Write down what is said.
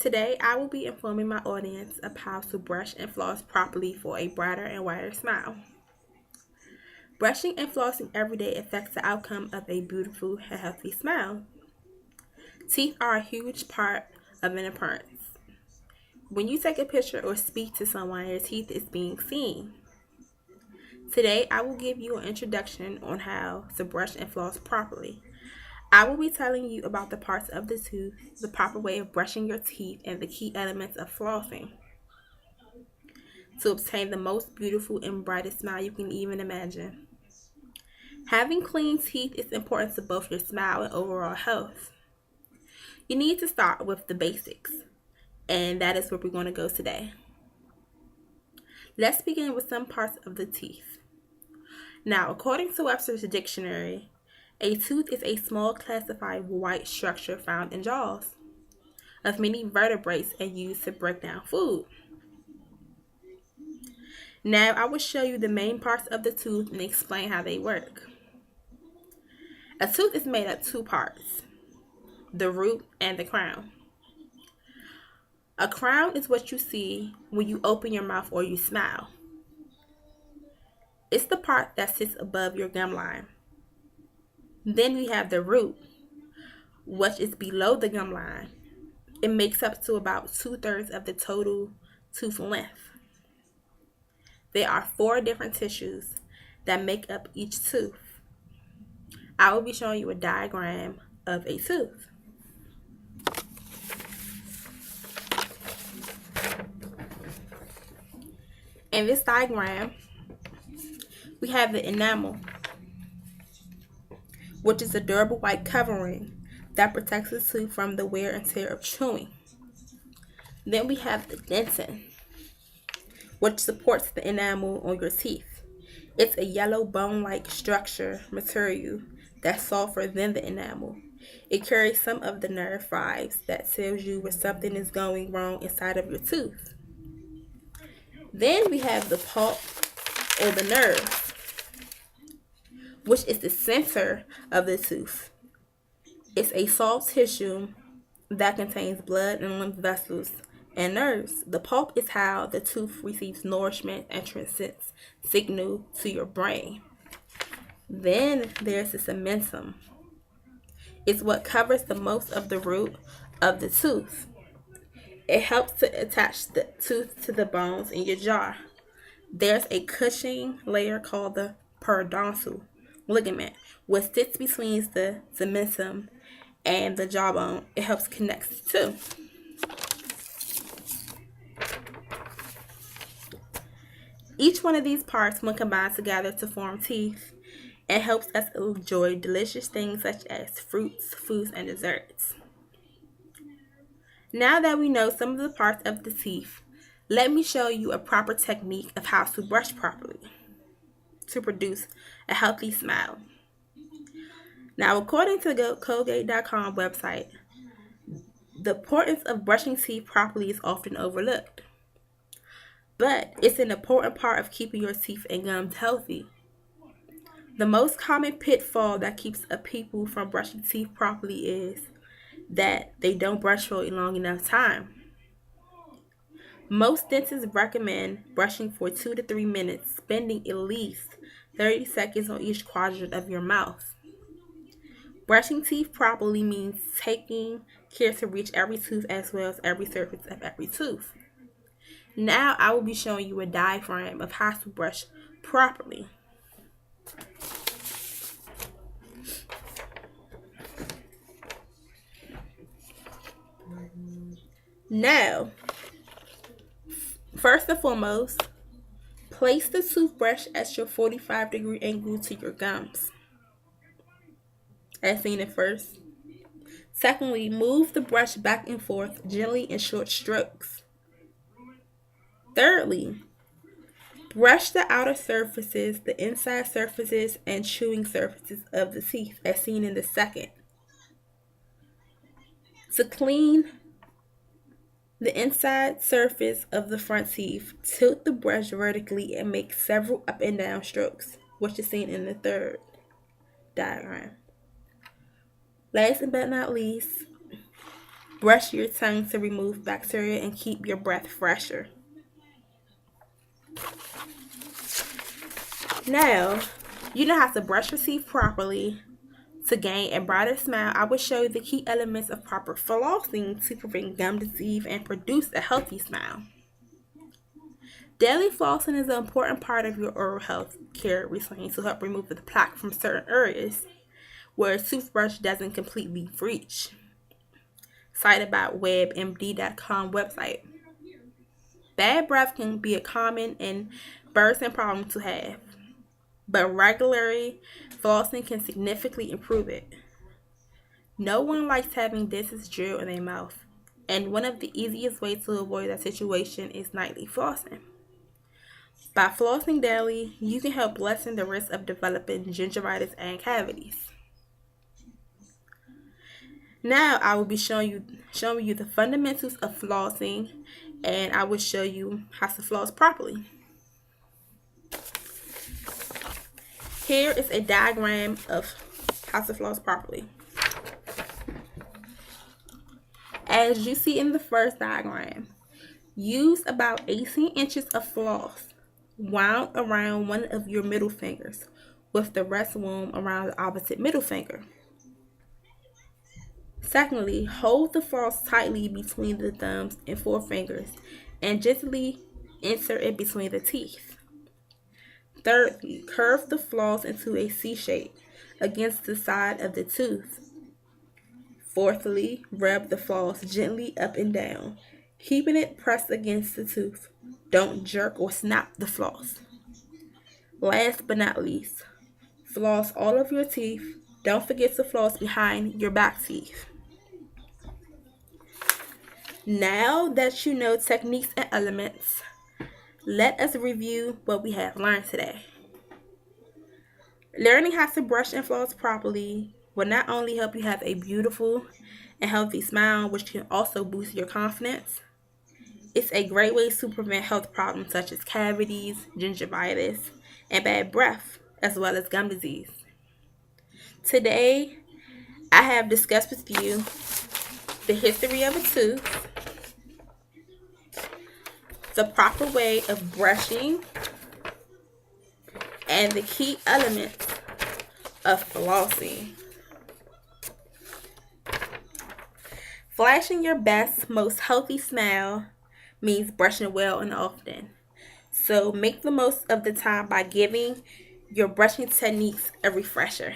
Today, I will be informing my audience of how to brush and floss properly for a brighter and whiter smile. Brushing and flossing every day affects the outcome of a beautiful and healthy smile. Teeth are a huge part of an appearance. When you take a picture or speak to someone, your teeth is being seen. Today, I will give you an introduction on how to brush and floss properly. I will be telling you about the parts of the tooth, the proper way of brushing your teeth, and the key elements of flossing to obtain the most beautiful and brightest smile you can even imagine. Having clean teeth is important to both your smile and overall health. You need to start with the basics, and that is where we're going to go today. Let's begin with some parts of the teeth. Now, according to Webster's dictionary, a tooth is a small classified white structure found in jaws of many vertebrates and used to break down food. Now, I will show you the main parts of the tooth and explain how they work. A tooth is made of two parts, the root and the crown. A crown is what you see when you open your mouth or you smile. It's the part that sits above your gum line. Then we have the root, which is below the gum line. It makes up to about 2/3 of the total tooth length. There are 4 different tissues that make up each tooth. I will be showing you a diagram of a tooth. In this diagram, we have the enamel, which is a durable white covering that protects the tooth from the wear and tear of chewing. Then we have the dentin, which supports the enamel on your teeth. It's a yellow bone-like structure material that's softer than the enamel. It carries some of the nerve fibers that tells you when something is going wrong inside of your tooth. Then we have the pulp or the nerve, which is the center of the tooth. It's a soft tissue that contains blood and lymph vessels and nerves. The pulp is how the tooth receives nourishment and transmits signal to your brain. Then there's the cementum. It's what covers the most of the root of the tooth. It helps to attach the tooth to the bones in your jaw. There's a cushioning layer called the periodontal ligament, which sits between the cementum and the jawbone. It helps connect the two. Each one of these parts, when combined together to form teeth, it helps us enjoy delicious things such as fruits, foods, and desserts. Now that we know some of the parts of the teeth, let me show you a proper technique of how to brush properly to produce a healthy smile. Now, according to the Colgate.com website, the importance of brushing teeth properly is often overlooked, but it's an important part of keeping your teeth and gums healthy. The most common pitfall that keeps people from brushing teeth properly is that they don't brush for a long enough time. Most dentists recommend brushing for 2 to 3 minutes, spending at least 30 seconds on each quadrant of your mouth. Brushing teeth properly means taking care to reach every tooth as well as every surface of every tooth. Now I will be showing you a diagram of how to brush properly. Now, first and foremost, place the toothbrush at your 45-degree angle to your gums, as seen at first. Secondly, move the brush back and forth gently in short strokes. Thirdly, brush the outer surfaces, the inside surfaces, and chewing surfaces of the teeth, as seen in the second. To clean the inside surface of the front teeth, tilt the brush vertically and make several up and down strokes, which is seen in the third diagram. Last but not least, Brush your tongue to remove bacteria and keep your breath fresher. Now, you know how to brush your teeth properly. To gain a brighter smile, I will show you the key elements of proper flossing to prevent gum disease and produce a healthy smile. Daily flossing is an important part of your oral health care routine to help remove the plaque from certain areas where a toothbrush doesn't completely reach. Cited by WebMD.com website. Bad breath can be a common and worrisome problem to have, but regularly flossing can significantly improve it. No one likes having dentist drill in their mouth, and one of the easiest ways to avoid that situation is nightly flossing. By flossing daily, you can help lessen the risk of developing gingivitis and cavities. Now I will be showing you the fundamentals of flossing, and I will show you how to floss properly. Here is a diagram of how to floss properly. As you see in the first diagram, use about 18 inches of floss wound around one of your middle fingers, with the rest wound around the opposite middle finger. Secondly, hold the floss tightly between the thumbs and forefingers and gently insert it between the teeth. Thirdly, curve the floss into a C shape against the side of the tooth. Fourthly, rub the floss gently up and down, keeping it pressed against the tooth. Don't jerk or snap the floss. Last but not least, floss all of your teeth. Don't forget to floss behind your back teeth. Now that you know techniques and elements, let us review what we have learned today. Learning how to brush and floss properly will not only help you have a beautiful and healthy smile, which can also boost your confidence. It's a great way to prevent health problems such as cavities, gingivitis, and bad breath, as well as gum disease. Today, I have discussed with you the history of a tooth, the proper way of brushing, and the key elements of flossing. Flashing your best, most healthy smile means brushing well and often. So make the most of the time by giving your brushing techniques a refresher.